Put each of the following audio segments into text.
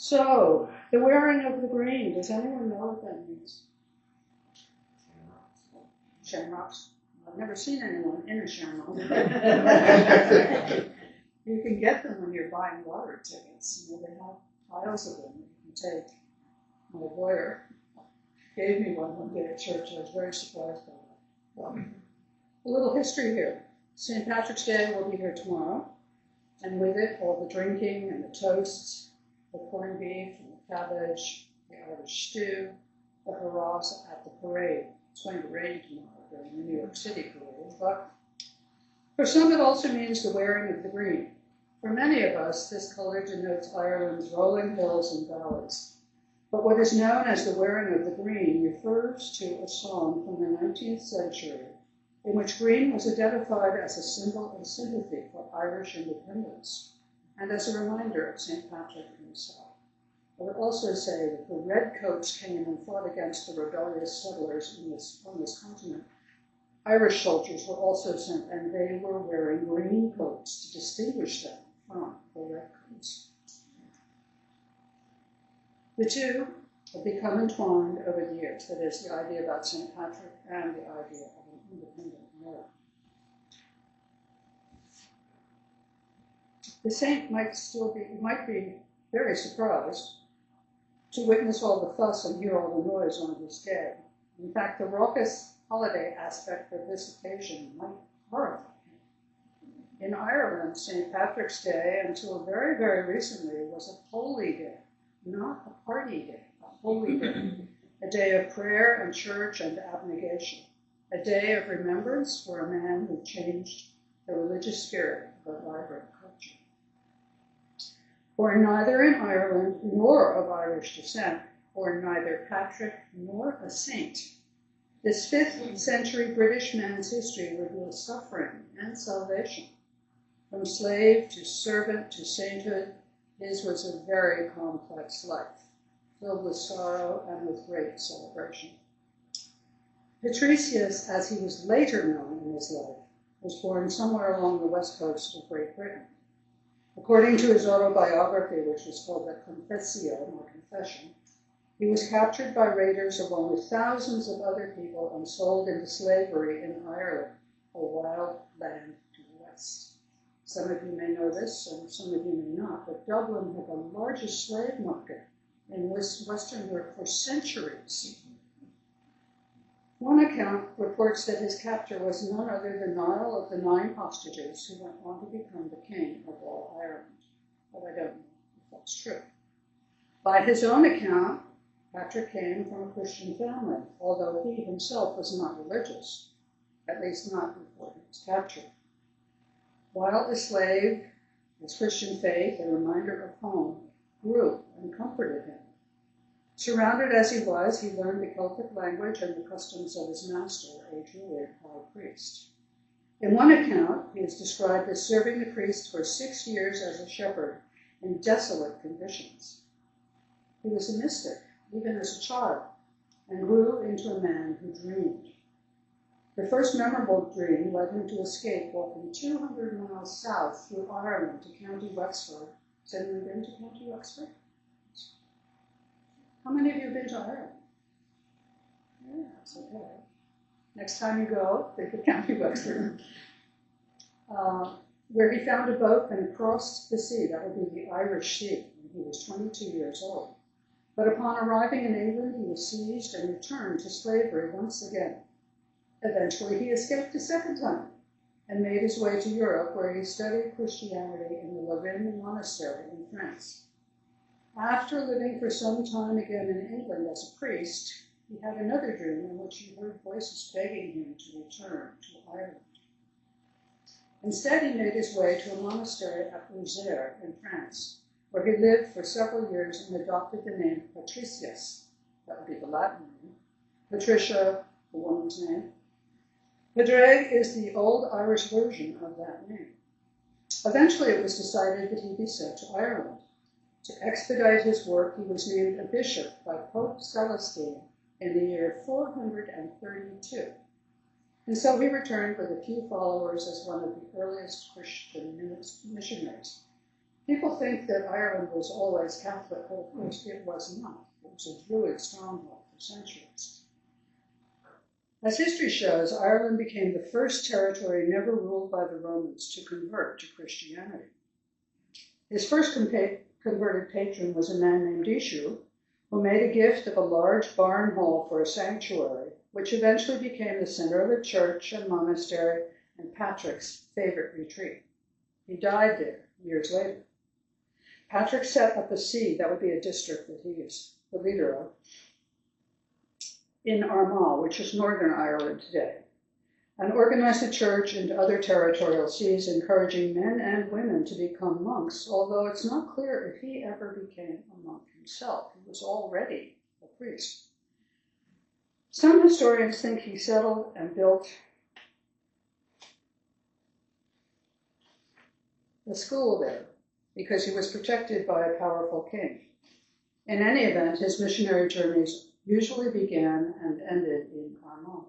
So, the wearing of the green, does anyone know what that means? Shamrocks. I've never seen anyone in a shamrock. You can get them when you're buying lottery tickets. You know, they have piles of them that you can take. My lawyer gave me one day at church. I was very surprised by that. Well, a little history here. St. Patrick's Day will be here tomorrow, and with it, all the drinking and the toasts, the corned beef and the cabbage, the Irish stew, the hurrahs at the parade. It's going to rain tomorrow during the New York City parade, but for some it also means the wearing of the green. For many of us, this color denotes Ireland's rolling hills and valleys. But what is known as the wearing of the green refers to a song from the 19th century in which green was identified as a symbol of sympathy for Irish independence and as a reminder of St. Patrick himself. I would also say that the redcoats came and fought against the rebellious settlers on this continent. Irish soldiers were also sent, and they were wearing green coats to distinguish them from the redcoats. The two have become entwined over the years. That is, the idea about St. Patrick and the idea of an independent Ireland. The saint might be very surprised to witness all the fuss and hear all the noise on this day. In fact, the raucous holiday aspect of this occasion might horrify him. In Ireland, St. Patrick's Day, until very, very recently, was a holy day, not a party day, a holy day, a day of prayer and church and abnegation, a day of remembrance for a man who changed the religious spirit of a vibrant culture. For neither in Ireland nor of Irish descent, or neither Patrick nor a saint, this 5th century British man's history reveals suffering and salvation. From slave to servant to sainthood, his was a very complex life, filled with sorrow and with great celebration. Patricius, as he was later known in his life, was born somewhere along the west coast of Great Britain. According to his autobiography, which was called the Confessio, or Confession, he was captured by raiders along with thousands of other people and sold into slavery in Ireland, a wild land to the west. Some of you may know this, and some of you may not, but Dublin had the largest slave market in Western Europe for centuries. One account reports that his captor was none other than Niall of the 9 hostages who went on to become the king of all Ireland. But I don't know if that's true. By his own account, Patrick came from a Christian family, although he himself was not religious, at least not before he was captured. While a slave, his Christian faith, a reminder of home, grew and comforted him. Surrounded as he was, he learned the Celtic language and the customs of his master, a Druid high priest. In one account, he is described as serving the priest for 6 years as a shepherd in desolate conditions. He was a mystic, even as a child, and grew into a man who dreamed. The first memorable dream led him to escape walking 200 miles south through Ireland to County Wexford. Has anyone been to County Wexford? How many of you have been to Ireland? Yeah, that's okay. Next time you go, think of County Wexford. Where he found a boat and crossed the sea. That would be the Irish Sea, when he was 22 years old. But upon arriving in England, he was seized and returned to slavery once again. Eventually, he escaped a second time and made his way to Europe, where he studied Christianity in the Lorraine Monastery in France. After living for some time again in England as a priest, he had another dream in which he heard voices begging him to return to Ireland. Instead, he made his way to a monastery at Auxerre in France, where he lived for several years and adopted the name Patricius. That would be the Latin name. Patricia, the woman's name. Padraig is the old Irish version of that name. Eventually, it was decided that he be sent to Ireland. To expedite his work, he was named a bishop by Pope Celestine in the year 432. And so he returned with a few followers as one of the earliest Christian missionaries. People think that Ireland was always Catholic, but of course it was not. It was a Druid stronghold for centuries. As history shows, Ireland became the first territory never ruled by the Romans to convert to Christianity. His first converted patron was a man named Ishu, who made a gift of a large barn hall for a sanctuary, which eventually became the center of a church and monastery and Patrick's favorite retreat. He died there years later. Patrick set up a see, that would be a district that he is the leader of, in Armagh, which is Northern Ireland today, and organized the church into other territorial sees, encouraging men and women to become monks, although it's not clear if he ever became a monk himself. He was already a priest. Some historians think he settled and built a school there because he was protected by a powerful king. In any event, his missionary journeys usually began and ended in Armagh.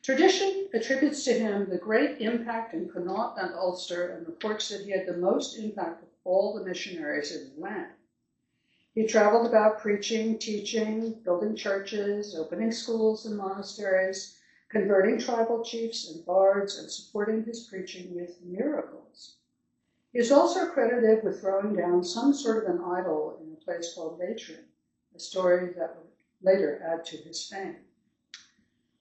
Tradition attributes to him the great impact in Connaught and Ulster and reports that he had the most impact of all the missionaries in the land. He traveled about preaching, teaching, building churches, opening schools and monasteries, converting tribal chiefs and bards, and supporting his preaching with miracles. He is also credited with throwing down some sort of an idol in a place called Leitrim, a story that would later add to his fame.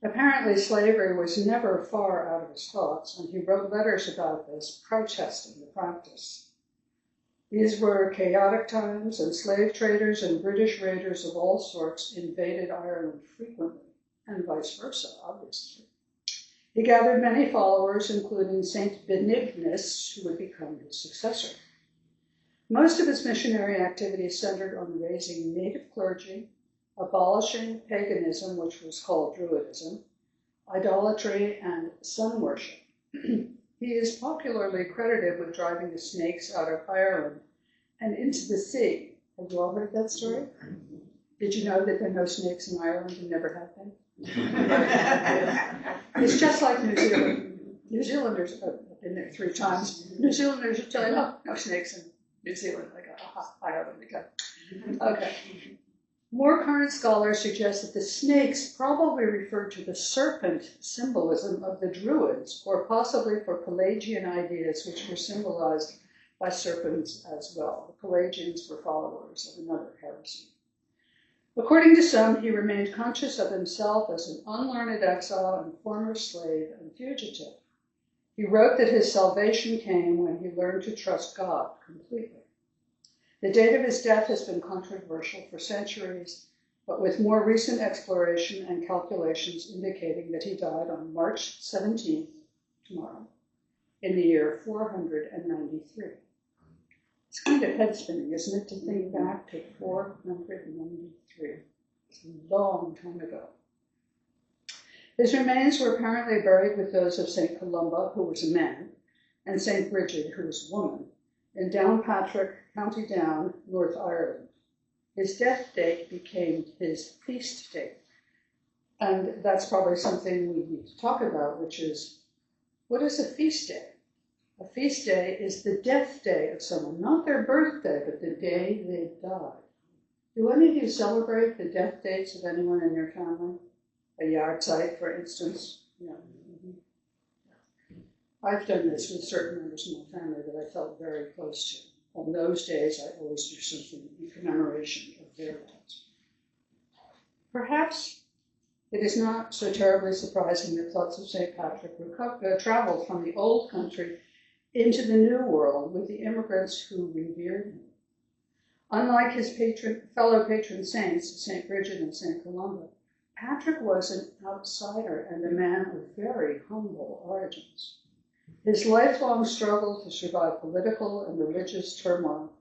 Apparently, slavery was never far out of his thoughts, and he wrote letters about this, protesting the practice. These were chaotic times, and slave traders and British raiders of all sorts invaded Ireland frequently, and vice versa, obviously. He gathered many followers, including Saint Benignus, who would become his successor. Most of his missionary activities centered on raising native clergy, abolishing paganism, which was called Druidism, idolatry, and sun worship. He is popularly credited with driving the snakes out of Ireland and into the sea. Have you all heard that story? Did you know that there are no snakes in Ireland and never have been? It's just like New Zealand. New Zealanders, I've been there 3 times. New Zealanders will tell you, oh, no snakes in New Zealand. Like, aha, Ireland again. Okay. More current scholars suggest that the snakes probably referred to the serpent symbolism of the Druids, or possibly for Pelagian ideas, which were symbolized by serpents as well. The Pelagians were followers of another heresy. According to some, he remained conscious of himself as an unlearned exile and former slave and fugitive. He wrote that his salvation came when he learned to trust God completely. The date of his death has been controversial for centuries, but with more recent exploration and calculations indicating that he died on March 17th, tomorrow, in the year 493. It's kind of head-spinning, isn't it, to think back to 493. It's a long time ago. His remains were apparently buried with those of St. Columba, who was a man, and St. Bridget, who was a woman, in Downpatrick, County Down, North Ireland. His death date became his feast date. And that's probably something we need to talk about, which is, what is a feast day? A feast day is the death day of someone, not their birthday, but the day they died. Do any of you celebrate the death dates of anyone in your family? A yard site, for instance? No. I've done this with certain members of my family that I felt very close to. On those days, I always do something in commemoration of their lives. Perhaps it is not so terribly surprising that thoughts of St. Patrick traveled from the old country into the New World with the immigrants who revered him. Unlike his fellow patron saints, St. Bridget and St. Columba, Patrick was an outsider and a man of very humble origins. His lifelong struggle to survive political and religious turmoil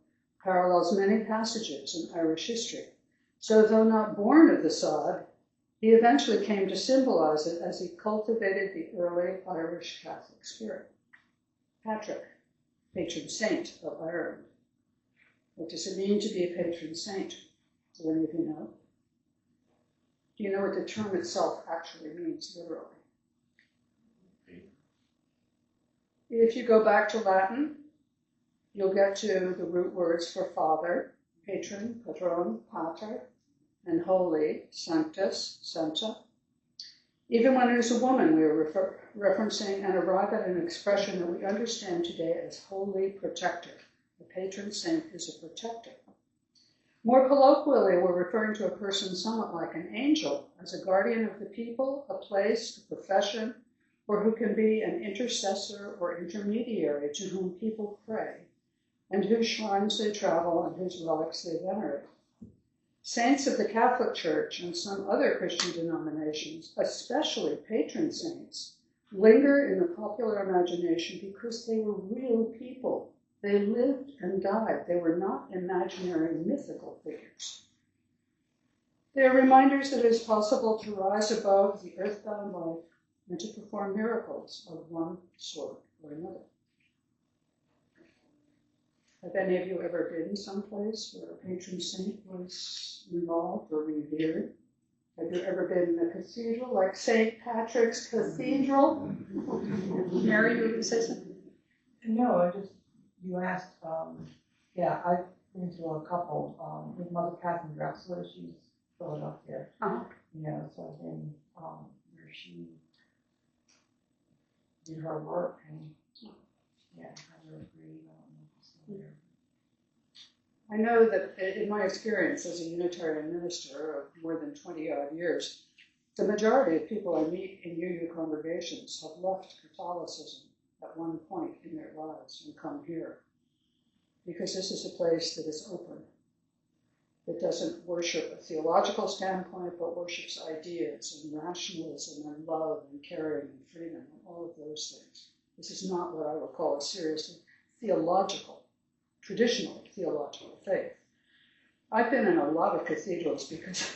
parallels many passages in Irish history. So though not born of the sod, he eventually came to symbolize it as he cultivated the early Irish Catholic spirit. Patrick, patron saint of Ireland. What does it mean to be a patron saint? Does any of you know? Do you know what the term itself actually means literally? If you go back to Latin, you'll get to the root words for father, patron, patron, pater, and holy, sanctus, sancta. Even when it is a woman, we are referencing and arrive at an expression that we understand today as holy protector. The patron saint is a protector. More colloquially, we're referring to a person somewhat like an angel, as a guardian of the people, a place, a profession, or who can be an intercessor or intermediary to whom people pray, and whose shrines they travel and whose relics they venerate. Saints of the Catholic Church and some other Christian denominations, especially patron saints, linger in the popular imagination because they were real people. They lived and died. They were not imaginary mythical figures. They are reminders that it is possible to rise above the earthbound life and to perform miracles of one sort or another. Have any of you ever been someplace where a patron saint was involved or revered? Have you ever been in a cathedral like St. Patrick's Cathedral? Mary, you would say something? No, you asked, yeah, I've been to a couple with Mother Catherine Drexler. She's Philadelphia. Uh-huh. So I've been where she did her work and had her agreed on. I know that in my experience as a Unitarian minister of more than 20-odd years, the majority of people I meet in UU congregations have left Catholicism at one point in their lives and come here. Because this is a place that is open, that doesn't worship a theological standpoint, but worships ideas and rationalism and love and caring and freedom and all of those things. This is not what I would call a seriously theological, traditionally theological faith. I've been in a lot of cathedrals because,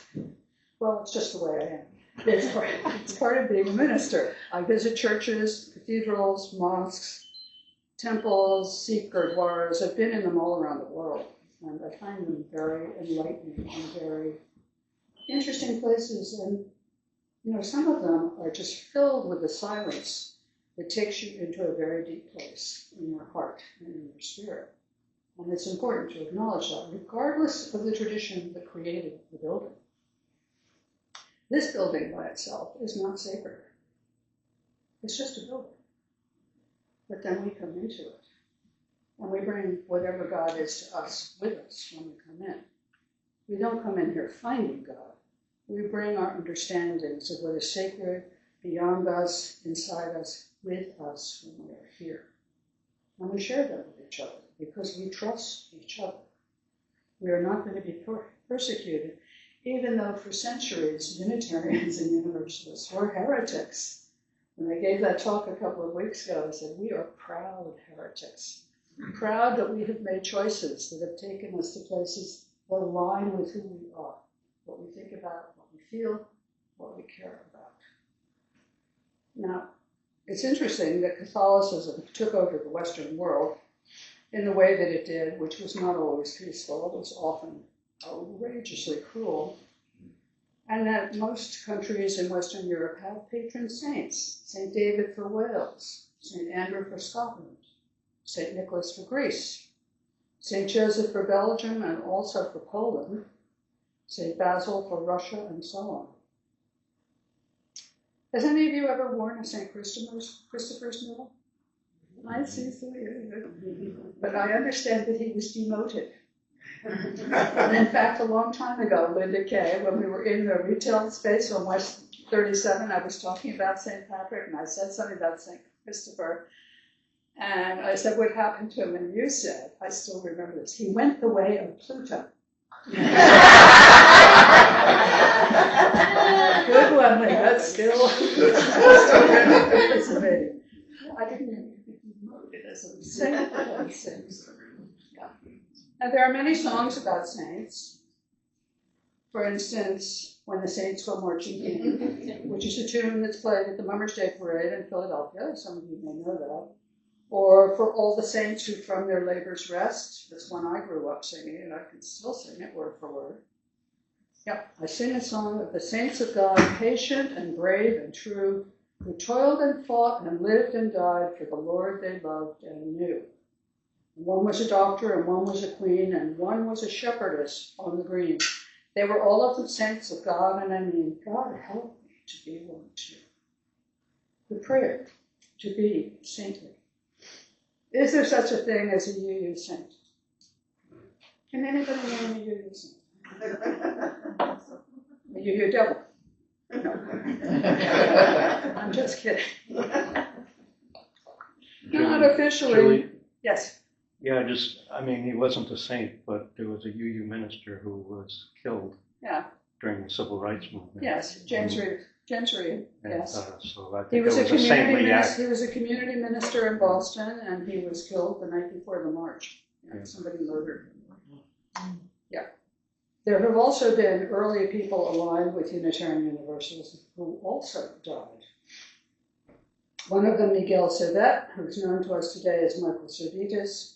well, it's just the way I am. It's part of being a minister. I visit churches, cathedrals, mosques, temples, Sikh gurdwaras. I've been in them all around the world, and I find them very enlightening and very interesting places. And, some of them are just filled with the silence that takes you into a very deep place in your heart and in your spirit. And it's important to acknowledge that, regardless of the tradition that created the building. This building by itself is not sacred. It's just a building. But then we come into it. And we bring whatever God is to us with us when we come in. We don't come in here finding God. We bring our understandings of what is sacred beyond us, inside us, with us when we are here. And we share them with each other because we trust each other. We are not going to be persecuted, even though for centuries Unitarians and Universalists were heretics. When I gave that talk a couple of weeks ago, I said, we are proud heretics. Proud that we have made choices that have taken us to places that align with who we are, what we think about, what we feel, what we care about. Now, it's interesting that Catholicism took over the Western world in the way that it did, which was not always peaceful. It was often outrageously cruel. And that most countries in Western Europe have patron saints. St. David for Wales, St. Andrew for Scotland, St. Nicholas for Greece, St. Joseph for Belgium and also for Poland, St. Basil for Russia, and so on. Has any of you ever worn a St. Christopher's medal? I see, but I understand that he was demoted. And in fact, a long time ago, Linda Kay, when we were in the retail space on West 37, I was talking about St. Patrick, and I said something about St. Christopher. And I said, what happened to him? And you said, I still remember this, he went the way of Pluto. Good one, that's still participating. I didn't even note it as a saint. Yeah. And there are many songs about saints. For instance, When the Saints Go Marching In, which is a tune that's played at the Mummers' Day Parade in Philadelphia. Some of you may know that. Or For All the Saints Who From Their Labors Rest. That's one I grew up singing, and I can still sing it word for word. Yep, I sing a song of the saints of God, patient and brave and true, who toiled and fought and lived and died for the Lord they loved and knew. One was a doctor, and one was a queen, and one was a shepherdess on the green. They were all of them saints of God, and I mean, God help me to be one too. The prayer to be saintly. Is there such a thing as a UU saint? Can anybody name a UU saint? A UU devil? No. I'm just kidding. Not officially. Julie? Yes. Yeah, I mean, he wasn't a saint, but there was a UU minister who was killed during the Civil Rights Movement. Yes, James Reed, yes. So I think He was a saintly act. He was a community minister in Boston, and he was killed the night before the march. Somebody murdered him. Yeah. There have also been early people aligned with Unitarian Universalism who also died. One of them, Miguel Servet, who's known to us today as Michael Servetus.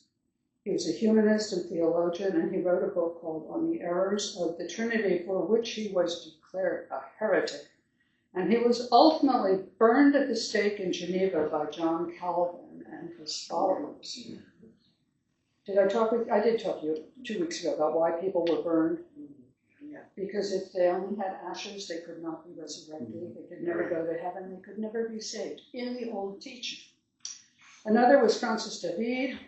He was a humanist and theologian, and he wrote a book called On the Errors of the Trinity, for which he was declared a heretic. And he was ultimately burned at the stake in Geneva by John Calvin and his followers. I did talk to you 2 weeks ago about why people were burned. Because if they only had ashes, they could not be resurrected. They could never go to heaven. They could never be saved in the old teaching. Another was Francis David,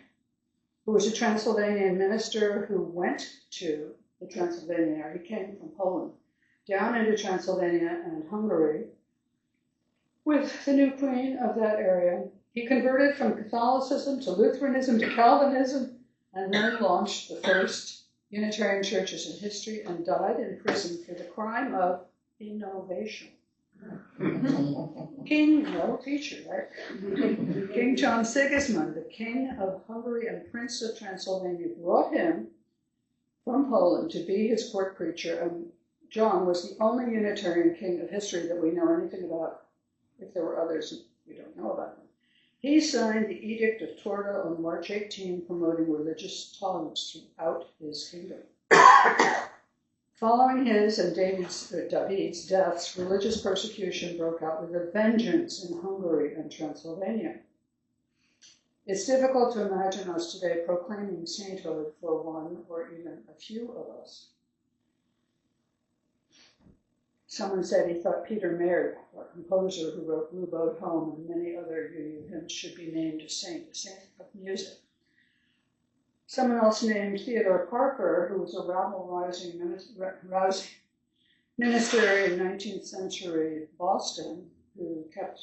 who was a Transylvanian minister who went to the Transylvania area. He came from Poland down into Transylvania and Hungary with the new queen of that area. He converted from Catholicism to Lutheranism to Calvinism and then launched the first Unitarian churches in history and died in prison for the crime of innovation. Teacher, right? King John Sigismund, the king of Hungary and prince of Transylvania, brought him from Poland to be his court preacher, and John was the only Unitarian king of history that we know anything about. If there were others, we don't know about them. He signed the Edict of Torda on March 18, promoting religious tolerance throughout his kingdom. Following his and David's deaths, religious persecution broke out with a vengeance in Hungary and Transylvania. It's difficult to imagine us today proclaiming sainthood for one or even a few of us. Someone said he thought Peter Mayer, our composer who wrote Blue Boat Home and many other UU hymns, should be named a saint of music. Someone else named Theodore Parker, who was a rabble-rousing minister in 19th century Boston, who kept,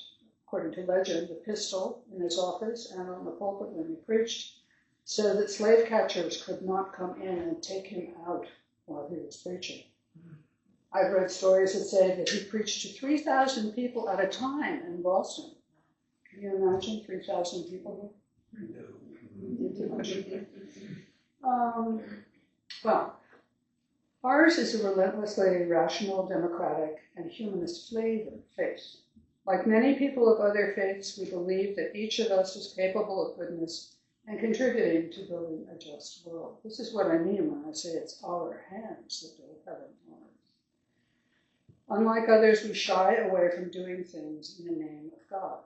according to legend, a pistol in his office and on the pulpit when he preached, so that slave catchers could not come in and take him out while he was preaching. I've read stories that say that he preached to 3,000 people at a time in Boston. Can you imagine 3,000 people here? Well, ours is a relentlessly rational, democratic, and humanist-flavored faith. Like many people of other faiths, we believe that each of us is capable of goodness and contributing to building a just world. This is what I mean when I say it's our hands that build heaven on earth. Unlike others, we shy away from doing things in the name of God.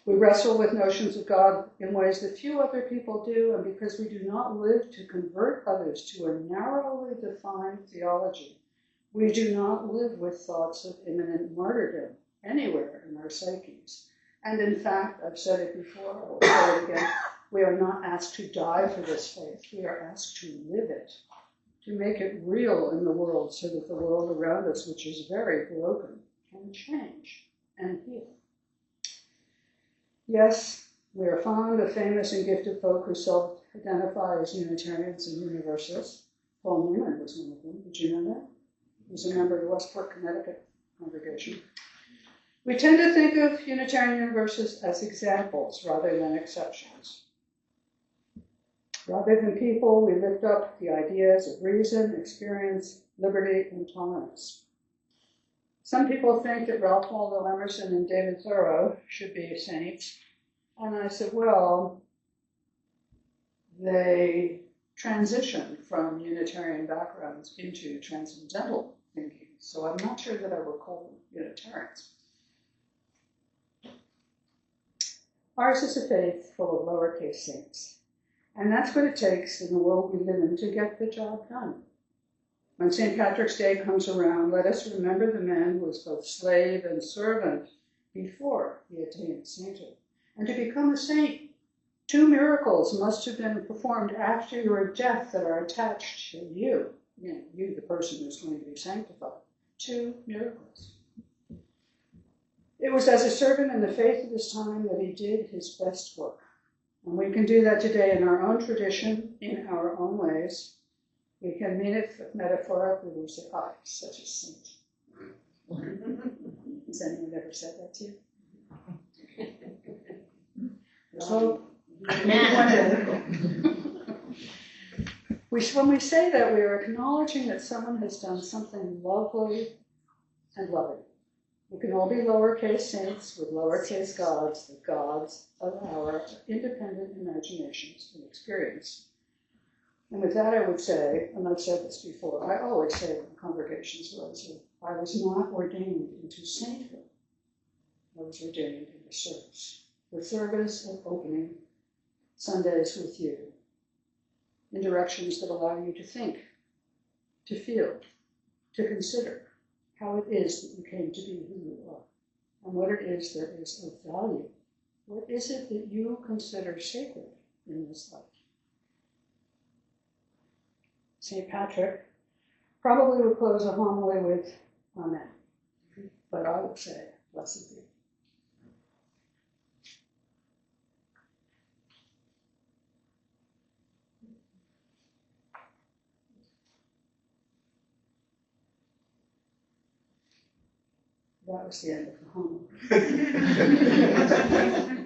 We wrestle with notions of God in ways that few other people do, and because we do not live to convert others to a narrowly defined theology, we do not live with thoughts of imminent martyrdom anywhere in our psyches. And in fact, I've said it before, I will say it again, we are not asked to die for this faith. We are asked to live it, to make it real in the world so that the world around us, which is very broken, can change and heal. Yes, we are fond of famous and gifted folk who self-identify as Unitarians and Universalists. Paul Newman was one of them. Did you know that? He was a member of the Westport, Connecticut congregation. We tend to think of Unitarian Universalists as examples rather than exceptions. Rather than people, we lift up the ideas of reason, experience, liberty, and tolerance. Some people think that Ralph Waldo Emerson and David Thoreau should be saints. And I said, well, they transitioned from Unitarian backgrounds into transcendental thinking. So I'm not sure that I would call them Unitarians. Ours is a faith full of lowercase saints. And that's what it takes in the world we live in to get the job done. When St. Patrick's Day comes around, let us remember the man who was both slave and servant before he attained sainthood. And to become a saint, 2 miracles must have been performed after your death that are attached to you, you, the person who's going to be sanctified. 2 miracles. It was as a servant in the faith of his time that he did his best work. And we can do that today in our own tradition, in our own ways. We can mean it metaphorically. We say, "I, such a saint." Has anyone ever said that to you? So, when we say that, we are acknowledging that someone has done something lovely and loving. We can all be lowercase saints with lowercase gods, the gods of our independent imaginations and experience. And with that, I would say, and I've said this before, I always say in congregations where I was not ordained into sainthood. I was ordained into service. The service of opening Sundays with you in directions that allow you to think, to feel, to consider how it is that you came to be who you are, and what it is that is of value. What is it that you consider sacred in this life? St. Patrick probably would close a homily with Amen, but I would say, blessed be. That was the end of the homily.